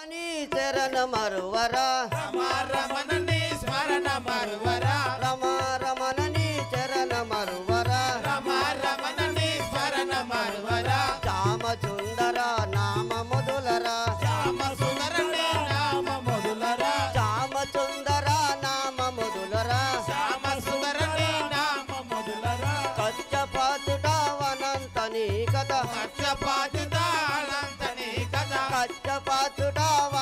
రమణని చరణ మరువరా రమణని స్మరణ మరువరా రమణని చరణ మరువరా రమణని స్మరణ మరువరా శ్యామ సుందర నామ మొదలరా శ్యామ సుందరని నామ మొదలరా శ్యామ సుందర నామ మొదలరా శ్యామ సుందరని నామ మొదలరా కచ్చపాచుటావనంతని కథ కచ్చపాచుతానంతని కథ కచ్చపాచుటావనంతని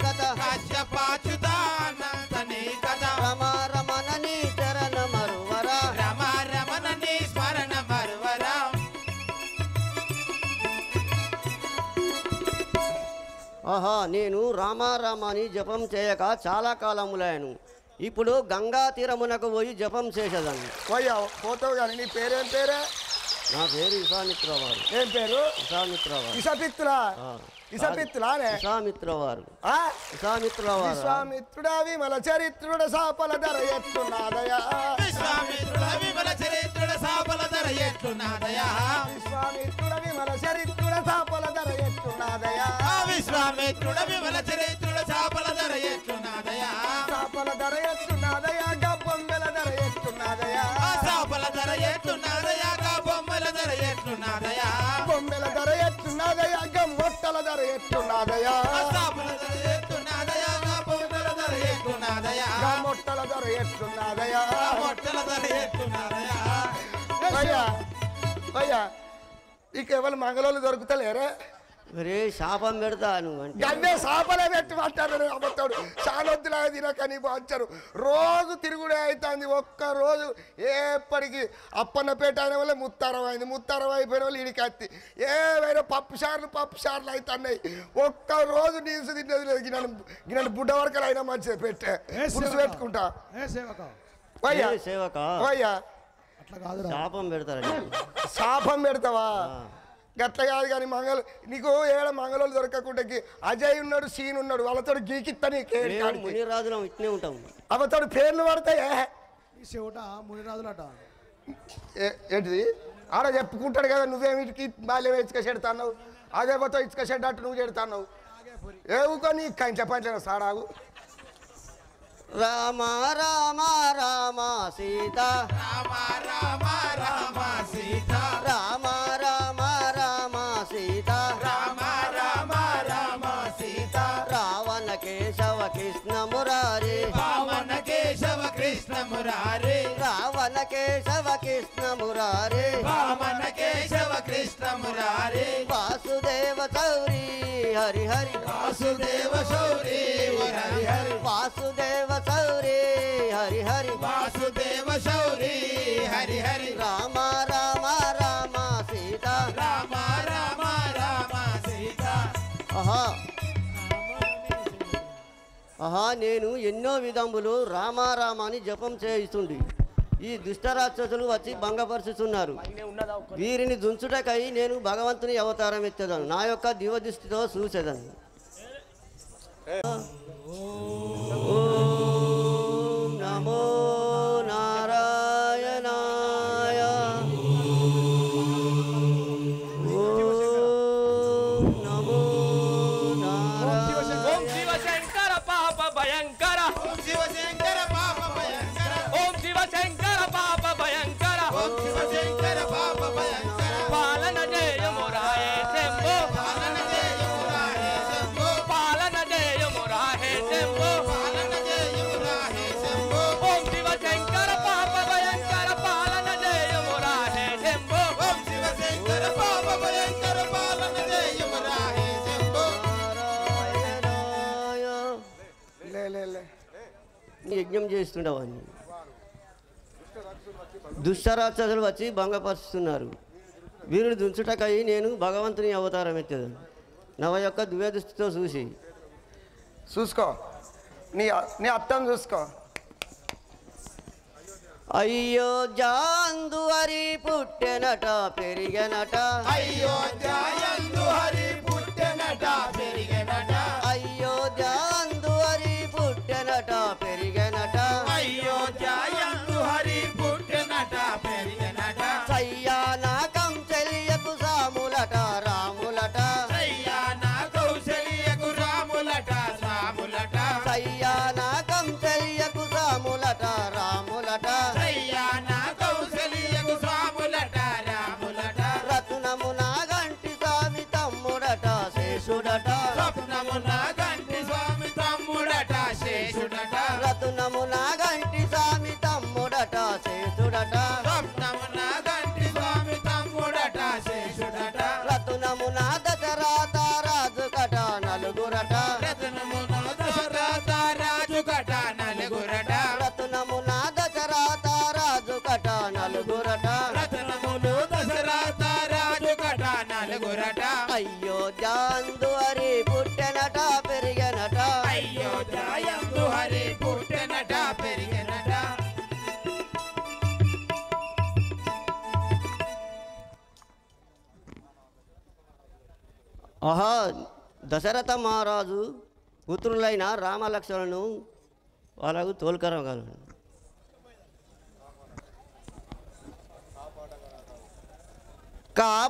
కథ కచ్చపాచుతానంతని కథ రమణని చరణ మరువరా రమణని స్మరణ మరువరా ఆహా నేను రామారామాని జపం చేయక చాలా కాలములాయను ఇప్పుడు గంగా తీరమునకు పోయి జపం చేసేదాన్ని పోయా పోతావు కానీ నీ పేరేం పేరే నా పేరు ఇసామిత్ర వారు ఏం పేరు ఇసామిత్ర వారు ఇసపిత్తులా ఇసపిత్తులానే ఇసామిత్ర వారు ఇసామిత్ర వారు విశ్వామిత్రుడా విమల చరిత్రుడ సాపల ధర ఎత్తున్నాదయా విశ్వామిత్రుడ విమల చరిత్రుడ సాపల ధర ఎట్లున్నాదయా విశ్వామిత్రుడ విమల చరిత్రుడ సాపల ధర ఎత్తున్నాదయా విశ్వామిత్రుడ విమల చరిత్రుడ సాపల ధర ఎట్లున్నాదయా సాపల ధర ఎత్తున్నాదయా గబ్బొమ్మెల ధర ఎత్తున్నాదయా సాపల ధర ఎట్లున్నాదయా బొమ్మల ధర ఎట్లున్నాదయా బొమ్మెల ధర ఎత్తున్నాదయా గమ్మొట్టల ధర ఎత్తున్నాదయా సాపల ధర ఎట్లున్నాదయా బొమ్మల ధర ఎట్లున్నాదయా గమ్మొట్టల ధర ఎత్తున్నాదయా మొట్టల ధర ఎట్లున్నాదయా అయ్యా అయ్యా నీకు ఎవరు మంగళోళ్ళు దొరుకుతలేరే రే శాపం పెడతాను అంటే గన్నే సాపలే పెట్టి మాట్లాడారు అమ్మతాడు చాలొద్దులా తినకని బాంచారు రోజు తిరుగుడే అవుతుంది ఒక్క రోజు ఎప్పటికీ అప్పన్నపేట అయిన వల్ల ముత్తారం అయింది ముత్తారం అయిపోయిన వాళ్ళు ఇడికి అత్తి ఏమైనా పప్పు సార్లు అవుతున్నాయి ఒక్క రోజు నీసు తిన్నది లేదు గిన్నె బుడ్డ వరకలు అయినా మంచిది పెట్టే పులుసు పెట్టుకుంటా అయ్యా సేవక అయ్యా శాపం పెడతారు శాపం పెడతావా గట్ల కాదు కానీ నీకు ఏడ మంగళోళ్ళు దొరకకుండా అజయ్ ఉన్నాడు సీన్ ఉన్నాడు వాళ్ళతో గీకిత్తా నీకే మునిరాజులం ఇట్నే ఉంటాం అవతోడు పేర్లు పడతాయే మునిరాజులట ఏంటిది ఆడ చెప్పుకుంటాడు కదా నువ్వేమిటికి బాల్యం ఇసుక చెడతాన్నావు అదే పోతే ఇసుక చెడ్డట్టు నువ్వు చెడతాన్నావు ఏవుకో నీ కంచె పంచిన సాడాగు రామ రామ రామ సీత రామ రామ రామ సీత రామ రామ రామ సీత రామ రామ రామ సీత రావణ కేశవ కృష్ణ మురారి పావన కేశవ కృష్ణ మురారి రావణ కేశవ కృష్ణ మురారి పావన కేశవ కృష్ణ మురారి వాసుదేవ చౌరి హరి హరి వాసుదేవ శౌరి హరి హరి వాసుదేవ చౌరి హరి హరి వాసుదేవ శౌరి హరి హరి రామ రామ రామ సీత రామ రామ రామ సీత ఆహా ఆహా నేను ఎన్నో విధములు రామారామాని జపం చేయిస్తుండి ఈ దుష్టరాక్షసులు వచ్చి భంగపరుచుతున్నారు వీరిని దుంచుటకై నేను భగవంతుని అవతారం ఎత్తేదాను నా యొక్క దివదృష్టితో చూసేదాను ఓం నమో నారాయణాయ ఓం నమో నారాయణ ఓం శివశంకర పాప భయంకర ఓం శివశంకర పాప భయంకర ఓం శివశంకర పాప భయంకర ఓం శివశంకర పాప భయంకర పాలన జయమురాయే శంభో పాలన జయమురాహే శంభో పాలన జయమురాయే శంభో పాలన జయమురాహే శంభో ఓం శివశంకర పాప భయంకర పాలన జయమురాయే శంభో ఓం శివశంకర పాప భయంకర పాలన జయమురాహే శంభో నారాయణాయ లే యజ్ఞం చేస్తుండవని దుష్టరాక్షసులు వచ్చి భంగపరుస్తున్నారు వీరుడు దుంచుటకై నేను భగవంతుని అవతారం ఎత్తేదాను నవ యొక్క దివ్యదృష్టితో చూసి చూసుకో నీ అర్థం చూసుకో అయ్యో జాందు హరి పుట్టెనట పెరిగెనట అయ్యో జాయందు హరి పుట్టెనట పెరిగెనట అయ్యో జాందు హరి పుట్టెనట పెరిగెనట అయ్యో జాయందు హరి పుట్టెనట పెరిగెనట సయ్యానా కంచెలియకు సాములట రాములట అయ్యా నా కౌశల్యకు రామ శేషుడట స్వప్నమున గంటి స్వామి తమ్ముడట శేషుడట రత్నమున దశరథ రాజు కట నలుగురట రత్నమున దశరథ రాజు కట నలుగురట రత్నమున దశరథ రాజు కట నలుగురట రత్నములు దశరథ రాజు కట నలుగురట అయోధ్యాందు హరి పుట్టెనట పెరిగెనట అయోధ్యందు హరి పుట్టెనట పెరిగినట ఆహా దశరథ మహారాజు పుత్రులైన రామలక్ష్మణులను వాళ్ళకు తోలుకరగలరు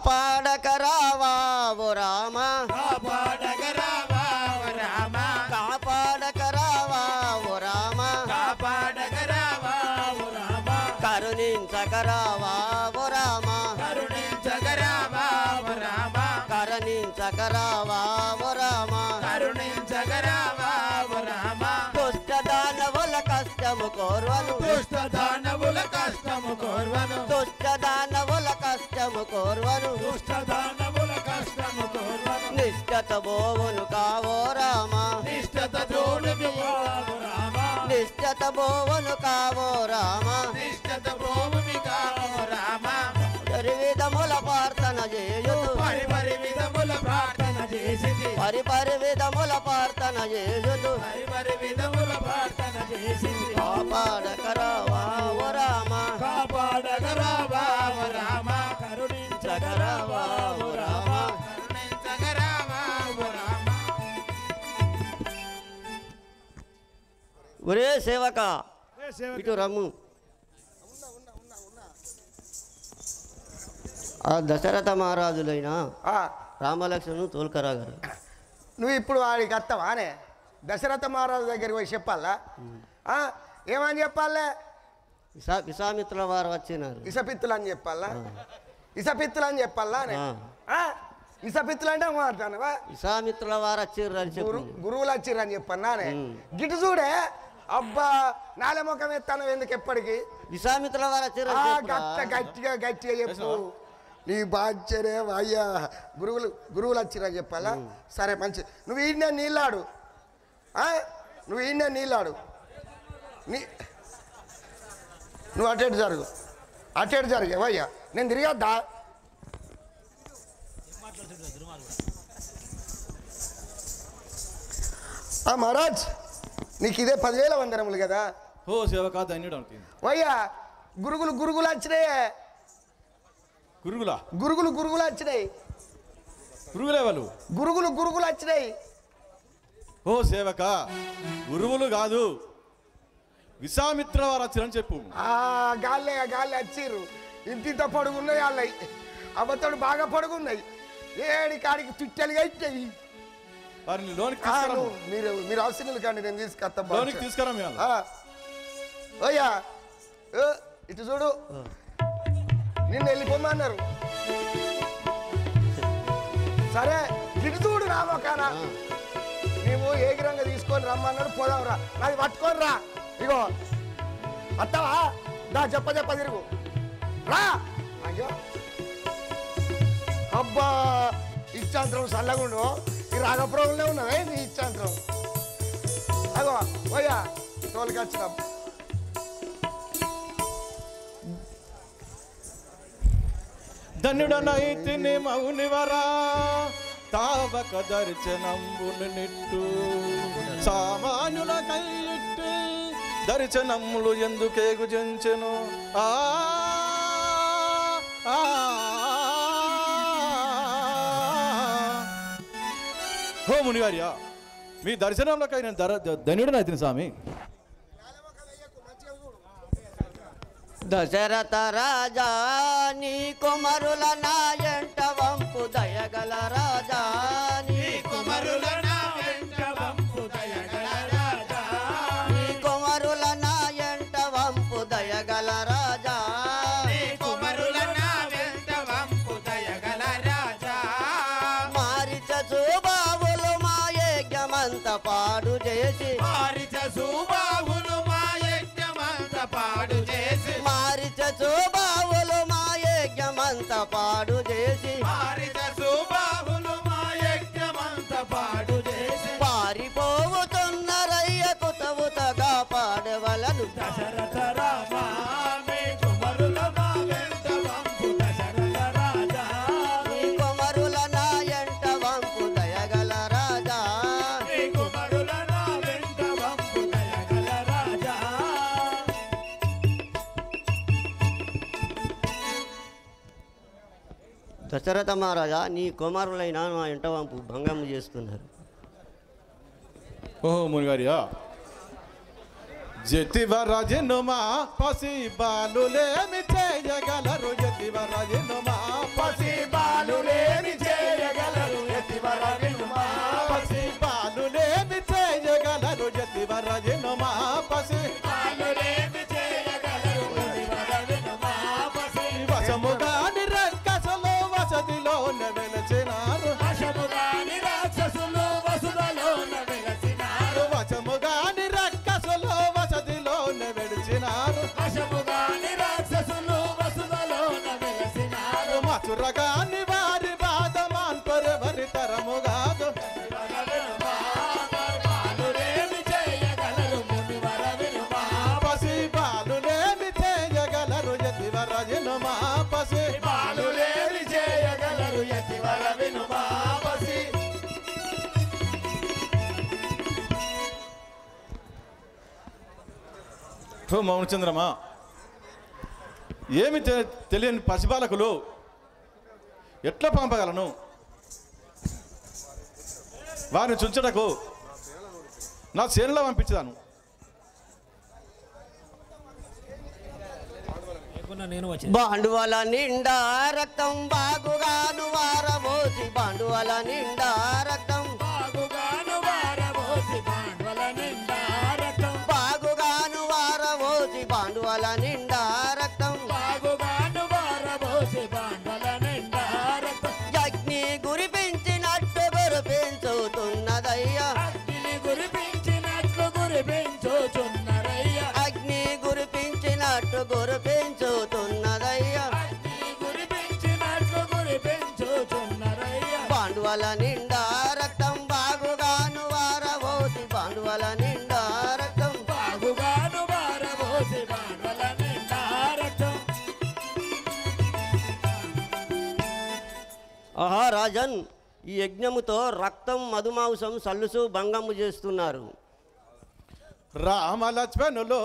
కాపాడకరావా ఓ రామ కాపాడగరావా ఓ రామ కాపాడకరావా ఓ రామ కాపాడగరావా ఓ రామ కరుణించకరావా ఓ రామ కరుణించగరావా ఓ రామ కరుణించకరావా ఓ రామ కరుణించగరావా ఓ రామ దుష్టదానవుల కష్టము కోర్వను దుష్ట దానవుల కష్టము కోర్వను దుష్ట దానవుల కష్టము కోర్వను దుష్ట దానవుల కష్టము కోర్వను నిష్ఠత బోవును కావో రామ నిష్ఠత చూడుమి కావు రామ నిష్ఠత బోవును కావో రామ నిష్ఠత భూమి కావు రామ విధముల ప్రార్థన చేయుదు పరిపరి విధముల ప్రార్థన చేసింది పరిపరి విధముల ప్రార్థన చేయుదు పరిపరి విధముల ప్రార్థన చేసింది కాపాడకరావా ఓ రామ కాపాడగరావా ఓ రామ కరుణించకరావా ఓ రామ కరుణించగరావా ఓ రామ ఒరే సేవక ఇటు రమ్ము ఆ దశరథ మహారాజులైన ఆ, రామలక్ష్మణును తోలుకరాగారు నువ్వు ఇప్పుడు వాడికి వస్తావానే దశరథ మహారాజు దగ్గరికి పోయి చెప్పాలా ఆ, ఏమని చెప్పాలే విశ్వామిత్రుల వారు వచ్చినారు ఇసపిత్తులు అని చెప్పాలా ఇసపిత్తులు అని చెప్పాలా ఆ. ఇసపిత్తులు అంటే మాట్లాడవా విశ్వామిత్రుల వారు వచ్చిర్రు అని చెప్పు గురువులు వచ్చిర్రు అని చెప్పన్నానే గిటు చూడే అబ్బా నాలే ముఖం ఎత్తాను ఎందుకు ఎప్పటికి విశ్వామిత్రుల వారు వచ్చిర్రు ఆ, అని చెప్పురా. గట్టిగా చెప్పు నీ బాధ్యరే అయ్యా గురువులు వచ్చిరని చెప్పాలా సరే మంచి నువ్వు ఈయన నీళ్ళాడు నువ్వు ఈయన నీళ్ళాడు నువ్వు అటేటు జరిగావయ్యా నేను తిరిగద్దా మహారాజ్ నీకు ఇదే 10,000 వందనములు కదా ఓ సేవకా ధన్యుడు అవుతుంది వయ్యా గురుగులు వచ్చినాయే గురుగులా గురుగులు వచ్చినాయి గురుగులే వాళ్ళు గురుగులు వచ్చినాయి ఓ సేవక గురువులు కాదు విశ్వామిత్ర వారు వచ్చారని చెప్పు గాలి వచ్చిర్రు ఇంత పొడుగున్నాయి వాళ్ళవి అబద్ధడు బాగా పొడుగున్నాయి ఏడి కాడికి తుట్టెలుగా ఇచ్చాయి వారిని లోనికి తీసుకురా మీరు అవసరం కానీ నేను తీసుకొస్తాను లోనికి తీసుకురా మీ వాళ్ళు. ఓయ్యా ఇటు చూడు నిన్ను వెళ్ళిపోమన్నారు సరే ఇటు చూడు రామకాన నీవు ఏగిరంగా తీసుకొని రమ్మన్నాడు పోదాం రా నాది పట్టుకొని రా ఇగో అత్తవా దా చెప్ప తిరుగు రా అయ్యో అబ్బా ఇచ్చాంతరం చల్లగుండు ఈ రాగపురంలో ఉన్నదే నీ ఇచ్చాంతరం అగో పోయా తోలికి వచ్చినాం ధన్యుడనైతిని మౌనివరా తావక దర్శనంబును నిట్టు సామాన్యుల కైట్టి దర్శనములు ఎందుకేగు జంచెను హో మునివార్యా మీ దర్శనంలోకై నేను ధన్యుడనైతిని స్వామి దశరథ రాజా నీ కుమరుల నాయంట వంపు దయగల రాజా నీ కుమరుల నాయంట వంపు దయగల రాజా నీ కుమరుల నాయంట వంపు దయగల రాజా నీ కుమరుల నాయంట వంపు దయగల రాజా మారిచ చూబావులు మా యజ్ఞమంత పాడు చేసి మారిచ సుబాహులు మా యజ్ఞమంత పాడు చేసి మారిచ దశరథ మహారాజా, నీ కుమారులైన నా ఎంటవంపు భంగం చేస్తున్నారు. ఓహో మునిగారియా, జతివరజనుమా పసి బాలులేమి చేయగలరు, జతివరజనుమా పసి బాలులేమి చేయగలరు, జతివరజనుమా పసి బాలులేమి చేయగలరు, జతివరజనుమా పసి బాలులేమి చేయగలరు, జతివరజనుమా పసి వశముగాని రక్కసులు వసతిలోన వెలచినారు, వశముగాని రాక్షసులు వసుదలోన వెలచినారు, వశముగాని రక్కసులు వసతిలోన వెలిచినారు, వశముగాని రాక్షసులు వసుదలోన వెలచినారు, మధురగాని వారి బాధమాన్ పరవరి తరముగాదు, బాలులేమి చేయగలరు మునివర వినుమా పసి బాలులేమి చేయగలరు, యతివరజనుమా పసి బాలులేమి చేయగలరు, యతివర వినుమా పసి. మౌనచంద్రమా, ఏమి తెలియని పసిబాలకులు ఎట్లా పంపగలను? వారిని చుంచటకు నా సేనలో పంపించాను. బాండువల నిండా రక్తం బాగుగాను వారబోసి, బాండువల నిండా రక్తం బాగుగాను వారబోసి, బాండువల నిండా రక్తం బాగుగాను వారబోసి, బాండువల నిండా రక్తం బాగుగాను వారబోసి, బాండువల నిండా రక్తం అగ్ని గురిపించినట్టు గురిపించుతున్నదయ్యా, అగ్ని గురిపించినట్లు గురిపించుచున్నరయ్యా, అగ్ని గురిపించినట్టు గురిపించుతున్నదయ్యా, అగ్ని గురిపించినట్లు గురిపించుచున్నరయ్యా, బాండువల నిండా రక్తం బాగుగాను వారబోసి, బాండువల నిండా రక్తం బాగుగాను వారబోసి, బాండువల నిండా రక్తం. ఆహా రాజన్, ఈ యజ్ఞముతో రక్తం మధుమాంసం సల్లుసు భంగము చేస్తున్నారు. రామలక్ష్మణులు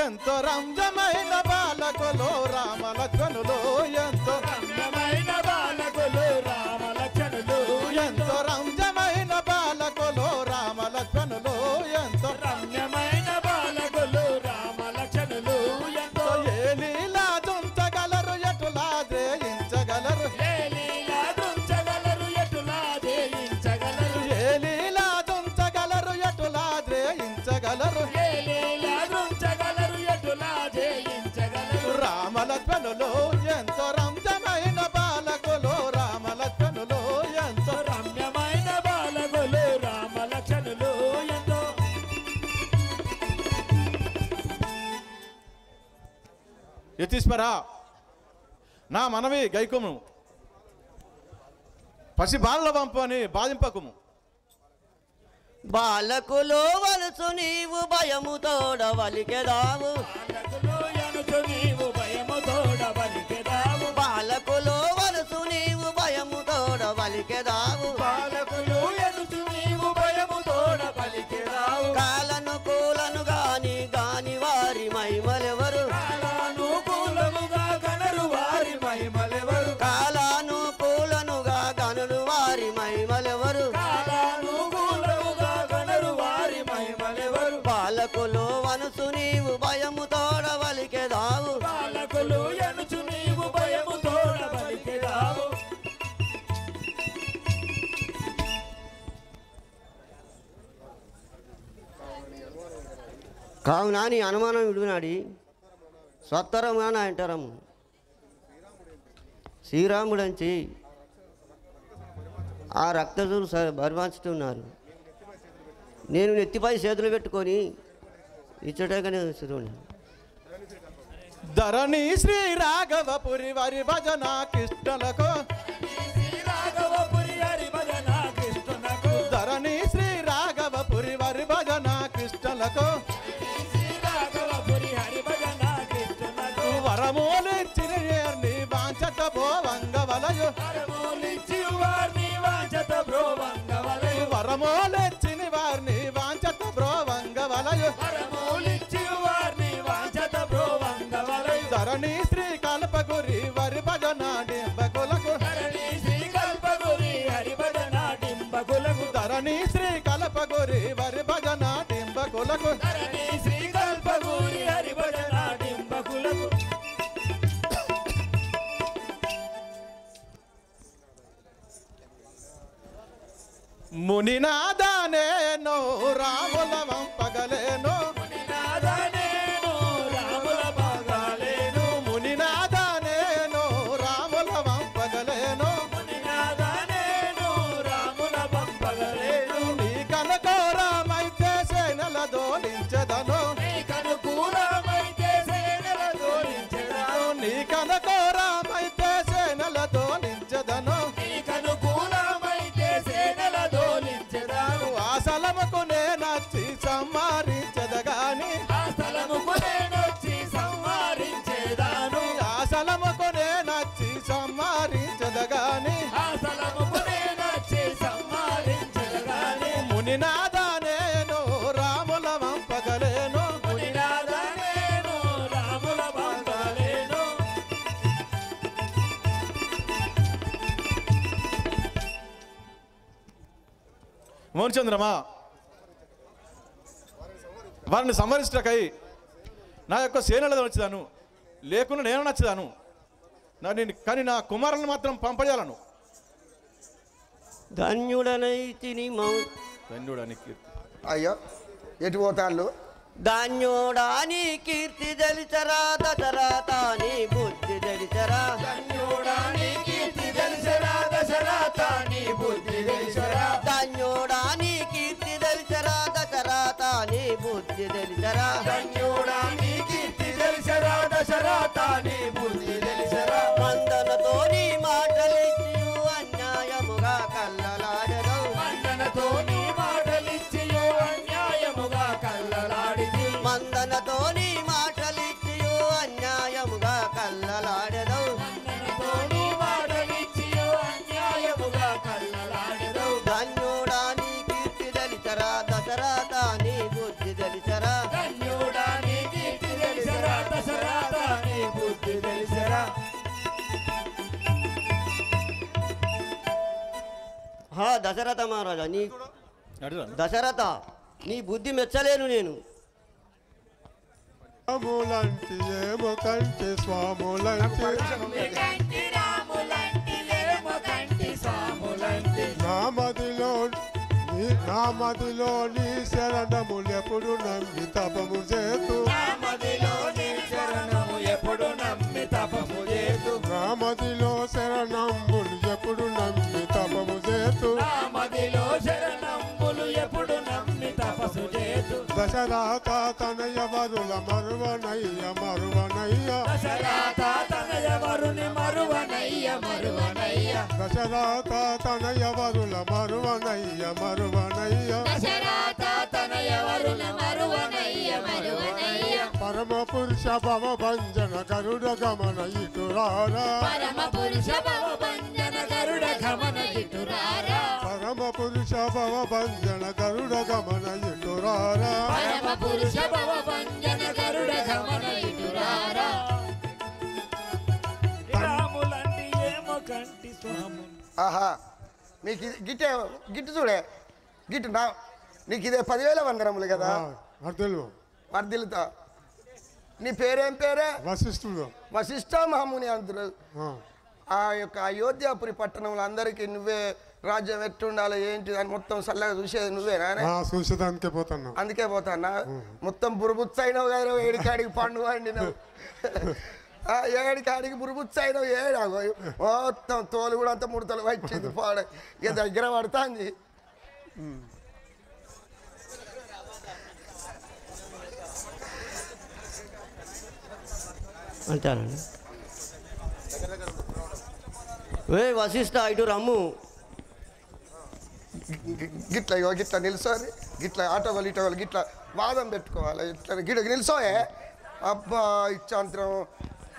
ఎంతో రంజమైన బాలకులు, రామలక్ష్మణులు ఎంతో రంజమైన బాలకులు, రామలక్ష్మణులు ఎంతో రంజమైన బాలకులు, రామలక్ష్మణులు ఎంతో రమ్యమైన బాలకులు, రామలక్ష్మణులు ఎంతో ఏలీలా దుంచగలరు, ఎటులా జయించగలరు, ఏలీలా దుంచగలరు, ఎటులా జయించగలరు, ఏలీలా దుంచగలరు, ఎటులా జయించగలరు, ఏలీలా దుంచగలరు, ఎటులా జయించగలరు, రామలక్ష్మణులు ఎంతో రంజమైన బాలకులు, రామలక్ష్మణులు ఎంతో రమ్యమైన బాలకులు, రామలక్ష్మణులు ఎంతో. యతీశ్వర, నా మనవి గైకుము, పసి బాలల వంపు అని బాధింపకుము. బాలకులు వలుసు నీవు భయము తోడ వలికెదావు, బాలకులు ఎనుచు నీవు భయము తోడ వలికెదావు, బాలకులు వలుసు నీవు భయము తోడ వలికెదావు, బాలకులు ఎనుచు నీవు భయము తోడ వలికెదావు, కాలనుకూలను గాని గాని వారి మహిమలెవరు, కాలానుకూలముగా గణరు వారి మహిమలెవరు, కాలానుకూలనుగా గనులు వారి మహిమలెవరు, కాలానుకూలముగా గణరు వారి మహిమలెవరు, బాలకులు వనుసు నీవు భయము తోడ వలికెదావు, బాలకులు ఎనుచు నీవు భయము తోడ వలికెదావు. కావున నీ అనుమానం విడునాడి స్వత్తరముగా నా అంటారము. శ్రీరాముడంచి ఆ రక్తజులు బర్వాంచుతున్నారు. నేను నెత్తిపై చేతులు పెట్టుకొని ఇచ్చటగానే చూడండి. ధరణి శ్రీ రాఘవపురి వారి భజన కృష్ణులకు, రాఘవపురి హరి భజన కృష్ణునకు, ధరణి శ్రీ రాఘవపురి వారి భజన కృష్ణులకు, రాఘవపురి హరి భజన కృష్ణునకు, వరమూలిచ్చిన నీ వాంఛత భోవంగవలయు, వరమూలిచ్చి వారిని వాంఛత బ్రోవంగవలయు, వరమూలిచ్చిన వారిని వాంఛత భ్రోవంగవలయు, వరమూలిచ్చి వారిని వాంఛత బ్రోవంగవలయు, ధరణి శ్రీ కల్పగురి వారి భజన డింబకులకు, ధరణి మునినాదానేను రాముల వంపగలేను మునినాదానేను రాముల వంపగలేను మునినాదానేను రాముల వంపగలేను మునినాదానేను రాముల వంపగలేను నీ కనకోరమైతే సేనల దోలించెదను నీకు అనుకూలమైతే సేనల దోలించెదను నీ కనకోరమైతే సేనల దోలించెదను నీకు అనుకూలమైతే సేనల దోలించెదను ఆ స్థలముకు నేనొచ్చి సంహరించెదగాని ఆ స్థలముకు నేనొచ్చి సంహరించెదను ఆ స్థలముకు నేనొచ్చి సంహరించెదగాని ఆ స్థలముకు నేనొచ్చి సంహరించెదగాని మునినాదానేను రాముల వంపగలేను మునినాదానేను రాముల వంపగలేను మోహనచంద్రమా వారిని సంహరించటకై నా యొక్క సేనలలో వచ్చేదాను లేకుండా నేను నచ్చదాను కానీ నా కుమారులను మాత్రం పంపజాలను ధన్యుడనైతిని ధన్యుడని కీర్తి అయ్యో ఎటు పోతాళ్ళు ధాన్యోడా నీ కీర్తి దలిచరా దశరథ నీ బుద్ధి దలిచరా ధన్యుడా నీ కీర్తి తెలిసరా దశరథ నీ బుద్ధి తెలిసరా ధాన్యోడా నీ కీర్తి దలిచరా దశరథ నీ బుద్ధి దలిచరా ధన్యుడా నీ కీర్తి తెలిసరా దశరథ నీ బుద్ధి తెలిసరా మందనతో నీ మాటలిచ్చియు అన్యాయముగా కల్లలాడెదవు మందనతో నీ మాటలిచ్చియో అన్యాయముగా కల్లలాడిది మందనతో నీ మాటలిచ్చియు అన్యాయముగా కల్లలాడెదవు మందనతో నీ మాటలిచ్చియో అన్యాయముగా కల్లలాడిదవు ధన్యుడా నీ కీర్తి దలిచరా దశరథ నీ బుద్ధి దలిచరా ధన్యుడా నీ కీర్తి తెలిసరా దశరథ నీ బుద్ధి తెలిసరా హా దశరథ మహారాజా నీ దశరథ నీ బుద్ధి మెచ్చలేను నేను స్వాములంటి ఏమో కంటి స్వాములంటి కంటి రాములంటి ఏమో కంటి స్వాములంటి నామదిలో నీ శరణములు ఎప్పుడు నమ్మి తపము చేతు నామదిలో నీ శరణము ఎప్పుడు నమ్మి తపము చేతు నామదిలో శరణములు ఎప్పుడు నమ్మి తపము చేతు నామదిలో శరణంబులు ఎప్పుడు నమ్మి తపసు చేతు దశరథ తనయ వరుల మరువనయ్య మరువనయ్య దశరథ తనయ వరుని మరువనయ్య మరువనయ్య దశరథ తనయ వరుల మరువనయ్య మరువనయ్య దశరథ తనయ వరుని మరువనయ్య మరువనయ్య పరమ పురుష భవ భంజన గరుడ గమన ఇటురారా పరమ పురుష భవ భంజన గరుడ గమన ఇటురారా పరమ పురుష భవ భంజన గరుడ గమన ఇటురారా పరమ పురుష భవ భంజన గరుడ గమన ఇటురారా రాములంటి ఏమో కంటి స్వాములు ఆహా మీకు గిట్టు చూడే గిట్టు నా నీకు ఇదే 10,000 వందనములు కదా అర్థులు వర్ధిల్లుతా నీ పేరేం పేరే వశిష్ఠుడు వశిష్ఠ మహాముని అందరు ఆ యొక్క అయోధ్యాపురి పట్టణంలో అందరికీ నువ్వే రాజ్యం ఎట్టుండాలి ఏంటి అని మొత్తం చల్లగా చూసేది నువ్వేనా చూసేదానికే పోతున్నా అందుకే పోతానా మొత్తం బురుబుచ్చైనవు కదా ఏడికాడికి పండు వండినవు ఏడికాడికి బురుబుచ్చైనవు ఏడాగో మొత్తం తోలు కూడా అంతా ముడతలు వచ్చింది పాడ ఇక దగ్గర పడుతుంది అంటానండి ఏ వశిష్ఠ ఇటు రమ్ము గిట్ల ఇగో గిట్ల నిల్చొని గిట్ల ఆటోలు ఇటోలు గిట్ల వాదం పెట్టుకోవాలి ఇట్లా గిట్ల నిల్చోయే అబ్బా ఇచ్చాంతరం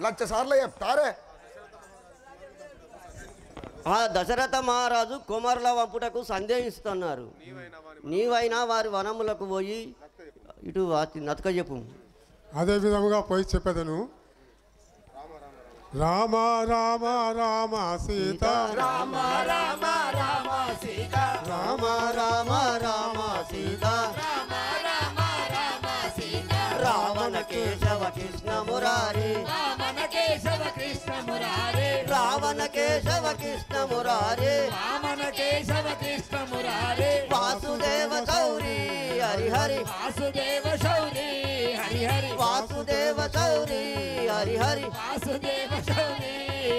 1,00,000 సార్లు చెప్తారే ఆ దశరథ మహారాజు కుమారుల వంపుటకు సందేహిస్తున్నారు నీవైనా వారి వనములకు పోయి ఇటు నతక చెప్పు అదే విధముగా పోయి చెప్పేదను రామ రామ రామ సీత రామ రామ రామ సీత రామ రామ రామ సీత రామ రామ రామ సీత రావణ కేశవ కృష్ణ మురారి రామన కేశవ కృష్ణ మురారే రావణ కేశవ కృష్ణ మురారి రామన కేశవ కృష్ణ మురారే హరి హరి వాసుదేవ శౌరి హరి హరి వాసుదేవ చౌరి హరి హరి వాసుదేవ శౌరి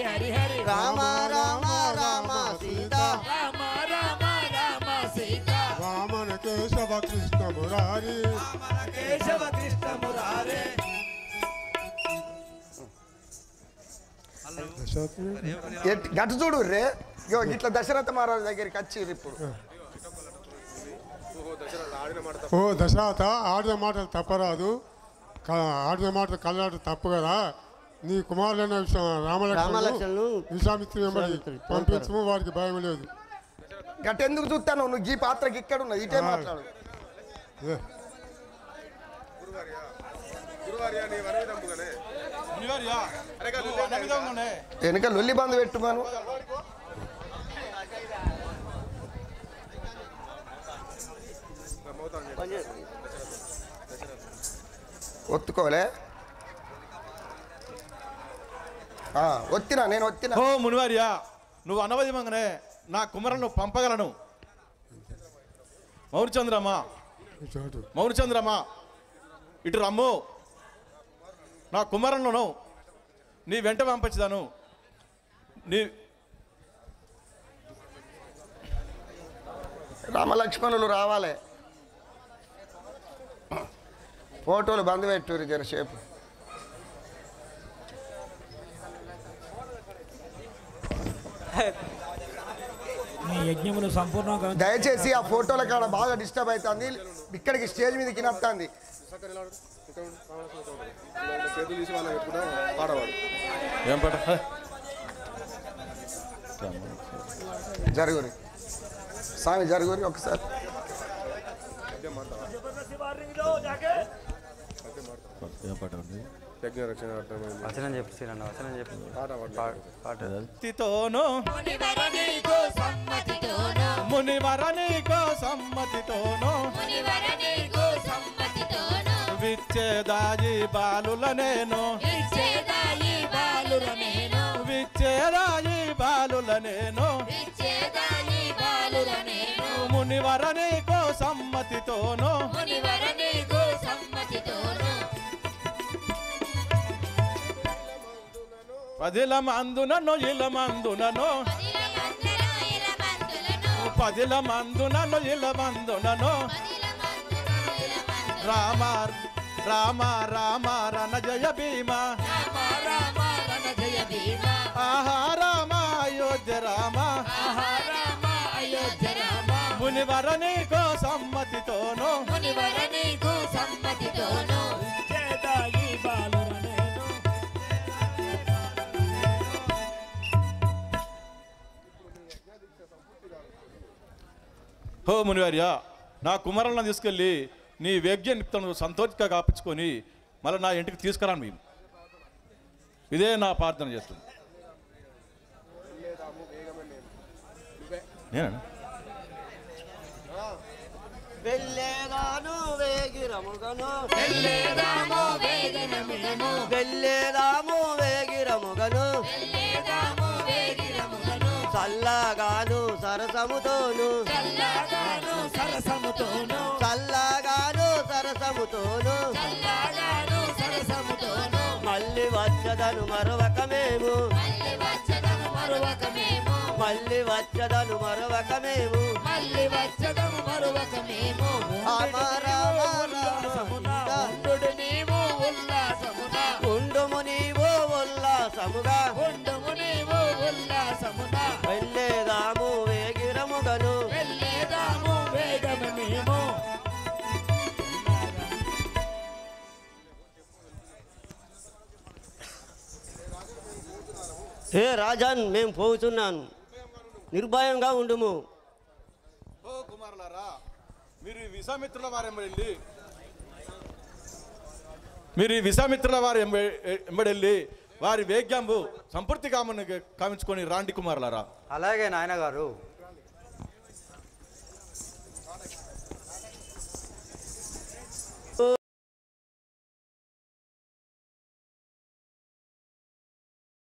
హరి హరి రామ రామ రామ సీత రామ రామ రామ సీత వామన కేశవ కృష్ణ మురారి కేశవ కృష్ణ మురారే గట్టు చూడు రే ఇట్లా దశరథ మహారాజు దగ్గరికి వచ్చి ఇప్పుడు ఓ దశరథ ఆడిన మాటలు తప్పరాదు ఆడిన మాటలు కళ్ళాట తప్పు కదా నీ కుమారులైన రామలక్ష్మణులు రామలక్ష్మణులు విశ్వామిత్రుని వెంబడి పంపించము వారికి భయం లేదు గట్టెందుకు చూస్తాను నువ్వు ఈ పాత్రకి ఇక్కడ ఉన్నది ఇటే మాట్లాడు ఏ, మునివారియా, నువ్వు అన్న విధంగానే వెనుక లొల్లి బంధు పెట్టుమాను ఒత్తుకోలే ఒత్తినా నేను ఒత్తినా ఓ మునివారియా, నువ్వు అనవధిమంగానే నా కుమారులను పంపగలను. మౌరిచంద్రమ్మా, చాటు మౌరిచంద్రమ్మా, ఇటు రమ్ము. నా కుమారులను నీ వెంట పంపించదాను. నీ రామలక్ష్మణులు రావాలి. ఫోటోలు బంద్ పెట్టుర్రు జరసేపు. నీ యజ్ఞములు సంపూర్ణంగా దయచేసి ఆ ఫోటోల కాడ బాగా డిస్టర్బ్ అవుతుంది. ఇక్కడికి స్టేజ్ మీదకి నత్తుంది. ఏం పాట? జరుగురి స్వామి జరుగురి ఒకసారి. ఏం పాట ఉంది? వచనం చెప్పు శ్రీరన్న, వచనం చెప్పు. పాట సమ్మతితోను మునివరనీకో సమ్మతితోను విచ్చేదాయి బాలుల నేను విచ్చేదాయి బాలుల నేను మునివరనీకో సమ్మతితోను పదిల మందునను ఇల మందునను పదిల మందునను ఇల మందునను రామ రామ రామ రణ జయ భీమ ఆహా రామ అయోధ్య రామ మునివరనీకో సమ్మతితోను చేదాయి బాలురనేను హో మునివార్య, నా కుమారులను తీసుకెళ్ళి నీ వేగ్య నిప్తను సంతోషంగా కాపించుకొని మళ్ళీ నా ఇంటికి తీసుకురాను. మేము ఇదే నా ప్రార్థన చేస్తుంది. నేనా వెళ్ళేదాను వేగిరముగను వెళ్ళేదాము వేగిరముగను వెళ్ళేదాము వేగిరముగను వెళ్ళేదాము వేగిరముగను చల్లగాను సరసముతోను చల్లగాను సరసముతోను చల్లగాను సరసముతోను చల్లగాను సరసముతోను మళ్ళీ వచ్చదను మరొక మేము మరొక మేము మళ్ళీ వచ్చదను మరొక మేము మళ్ళీ వచ్చదము మరొక మేము ఉండు నీవు ఉల్లాసమునా ఉండుము నీవు ఉల్లాసముగా ఉండుము నీవు ఉల్లాసమునా వెళ్ళేదాము వేగిరముగను వెళ్ళేదాము వేగము మేము హే రాజన్, మేము పోతున్నాను, నిర్భయంగా ఉండుము. ఓ కుమారులారా, మీరు ఈ విశ్వామిత్రుల వారి ఎంబడెళ్ళి వారి వేగ్యాంబు సంపూర్తి కామించుకొని రాండి కుమారులారా. అలాగే నాయనగారు.